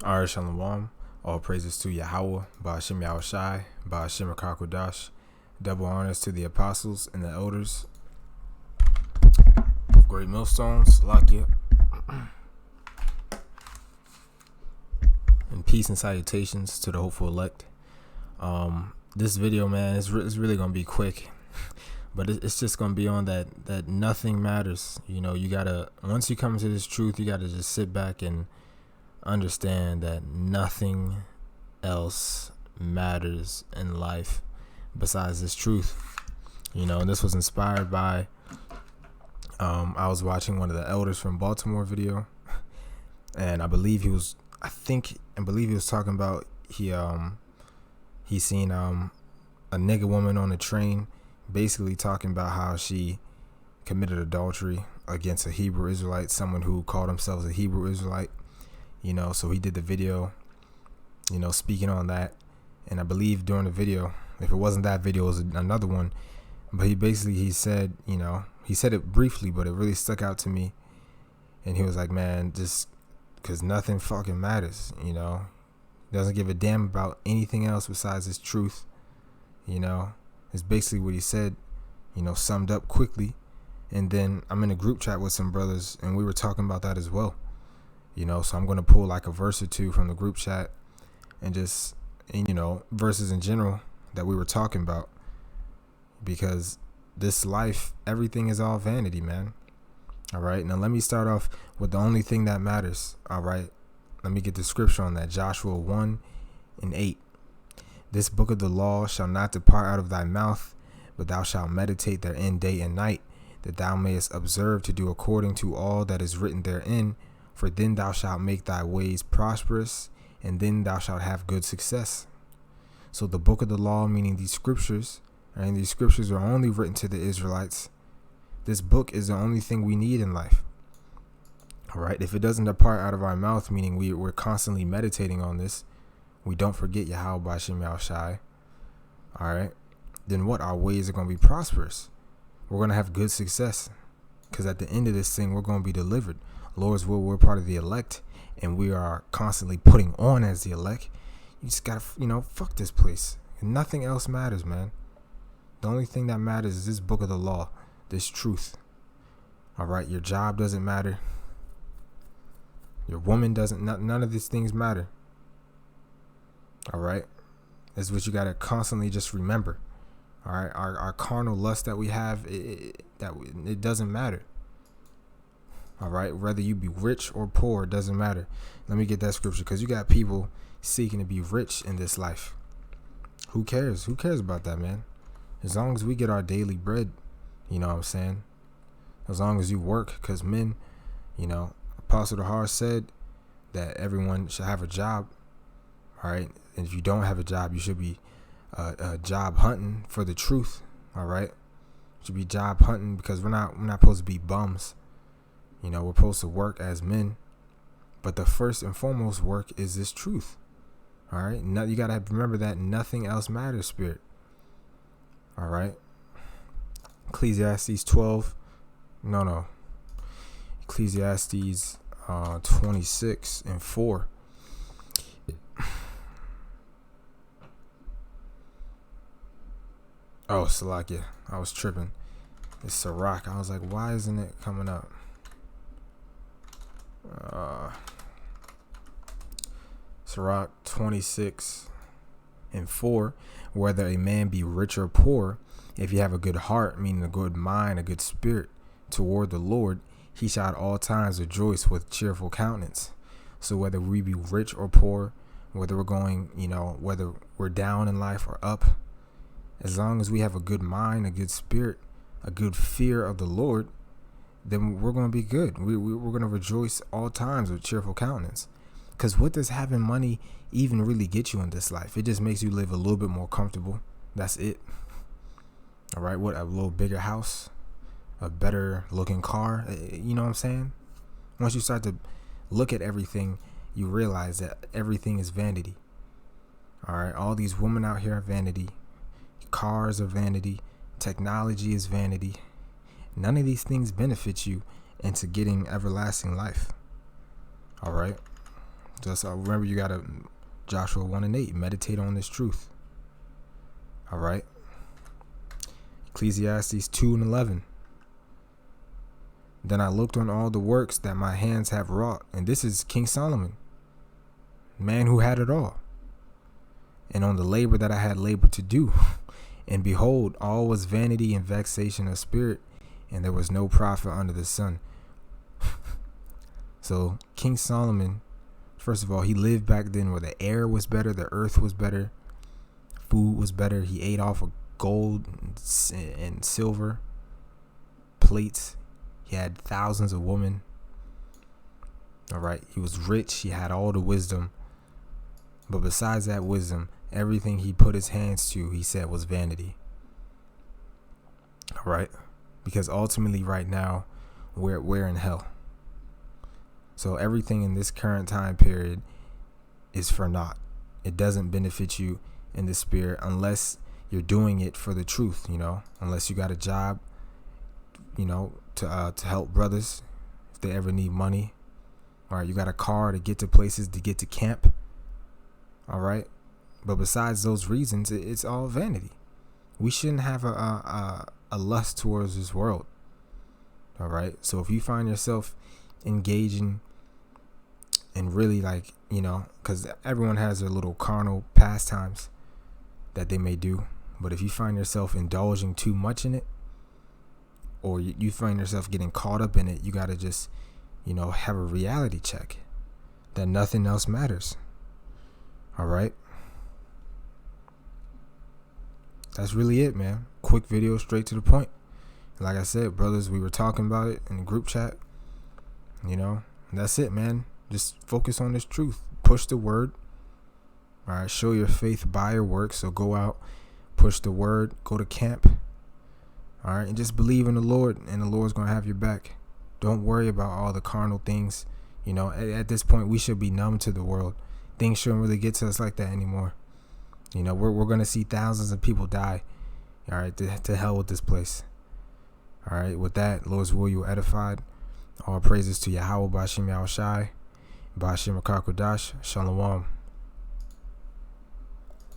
All right, Shalom. All praises to Yahweh, Ba'ashem Yahushai, Ba'ashem Rakakwadash. Double honors to the apostles and the elders. Great millstones, Lakia. And peace and salutations to the hopeful elect. This video, man, is really going to be quick. But it's just going to be on that nothing matters. You know, you got to, once you come to this truth, you got to just sit back and understand that nothing else matters in life besides this truth. You know, and this was inspired by I was watching one of the elders from Baltimore video, and I believe he was talking about he seen a nigga woman on the train, basically talking about how she committed adultery against a Hebrew Israelite, someone who called himself a Hebrew Israelite. You know, so he did the video, you know, speaking on that. And I believe during the video, if it wasn't that video, it was another one. But he said, you know, he said it briefly, but it really stuck out to me. And he was like, man, just because nothing fucking matters, you know, doesn't give a damn about anything else besides his truth. You know, it's basically what he said, you know, summed up quickly. And then I'm in a group chat with some brothers, and we were talking about that as well. You know, so I'm going to pull like a verse or two from the group chat and you know, verses in general that we were talking about, because this life, everything is all vanity, man. All right. Now let me start off with the only thing that matters. All right. Let me get the scripture on that. Joshua 1:8. This book of the law shall not depart out of thy mouth, but thou shalt meditate therein day and night, that thou mayest observe to do according to all that is written therein. For then thou shalt make thy ways prosperous, and then thou shalt have good success. So the book of the law, meaning these scriptures, and these scriptures are only written to the Israelites. This book is the only thing we need in life. All right. If it doesn't depart out of our mouth, meaning we're constantly meditating on this, we don't forget Yahweh Ba'ashem Yahushai. All right. Then what? Our ways are going to be prosperous. We're going to have good success, because at the end of this thing, we're going to be delivered. Lord's will, we're part of the elect, and we are constantly putting on as the elect. You just gotta, you know, fuck this place. Nothing else matters, man. The only thing that matters is this book of the law, this truth. All right, your job doesn't matter. Your woman doesn't. None of these things matter. All right, that's what you gotta constantly just remember. All right, our carnal lust that we have, it doesn't matter. All right, whether you be rich or poor, it doesn't matter. Let me get that scripture, because you got people seeking to be rich in this life. Who cares? Who cares about that, man? As long as we get our daily bread, you know what I'm saying? As long as you work, because men, you know, Apostle Dahar said that everyone should have a job. All right, and if you don't have a job, you should be job hunting for the truth. All right, you should be job hunting, because we're not supposed to be bums. You know, we're supposed to work as men, but the first and foremost work is this truth. All right. Now you got to remember that nothing else matters, spirit. All right. Ecclesiastes 12. No. Ecclesiastes 26:4. Oh, Salakia. I was tripping. It's Sirach. I was like, why isn't it coming up? Sirach 26:4. Whether a man be rich or poor, if he have a good heart, meaning a good mind, a good spirit toward the Lord, he shall at all times rejoice with cheerful countenance. So whether we be rich or poor, whether we're going, you know, whether we're down in life or up, as long as we have a good mind, a good spirit, a good fear of the Lord, then we're going to be good. We're going to rejoice all times with cheerful countenance. Because what does having money even really get you in this life? It just makes you live a little bit more comfortable. That's it. All right. What? A little bigger house, a better looking car. You know what I'm saying? Once you start to look at everything, you realize that everything is vanity. All right. All these women out here are vanity. Cars are vanity. Technology is vanity. None of these things benefit you into getting everlasting life. All right. Just remember, you gotta Joshua 1:8. Meditate on this truth. All right. Ecclesiastes 2:11. Then I looked on all the works that my hands have wrought, and this is King Solomon, man who had it all, and on the labor that I had labored to do. And behold, all was vanity and vexation of spirit, and there was no profit under the sun. So King Solomon, first of all, he lived back then where the air was better, the earth was better, food was better. He ate off of gold and silver plates. He had thousands of women. All right. He was rich. He had all the wisdom. But besides that wisdom, everything he put his hands to, he said, was vanity. All right. Because ultimately right now, we're in hell. So everything in this current time period is for naught. It doesn't benefit you in the spirit unless you're doing it for the truth, unless you got a job, to help brothers if they ever need money. All right, you got a car to get to places, to get to camp. All right, but besides those reasons, it's all vanity. We shouldn't have a lust towards this world. All right, so if you find yourself engaging in really because everyone has their little carnal pastimes that they may do, but if you find yourself indulging too much in it, or you find yourself getting caught up in it, you got to just, have a reality check that nothing else matters. All right. That's really it, man. Quick video, straight to the point. Like I said, brothers, we were talking about it in the group chat. That's it, man. Just focus on this truth. Push the word. All right. Show your faith by your works. So go out, push the word, go to camp. All right, and just believe in the Lord, and the Lord's going to have your back. Don't worry about all the carnal things. At this point, we should be numb to the world. Things shouldn't really get to us like that anymore. We're going to see thousands of people die. All right, to hell with this place. All right, with that, Lord's will, you were edified. All praises to Yahweh, Bashim Yahushai, Bashim Akakodash, Shalom.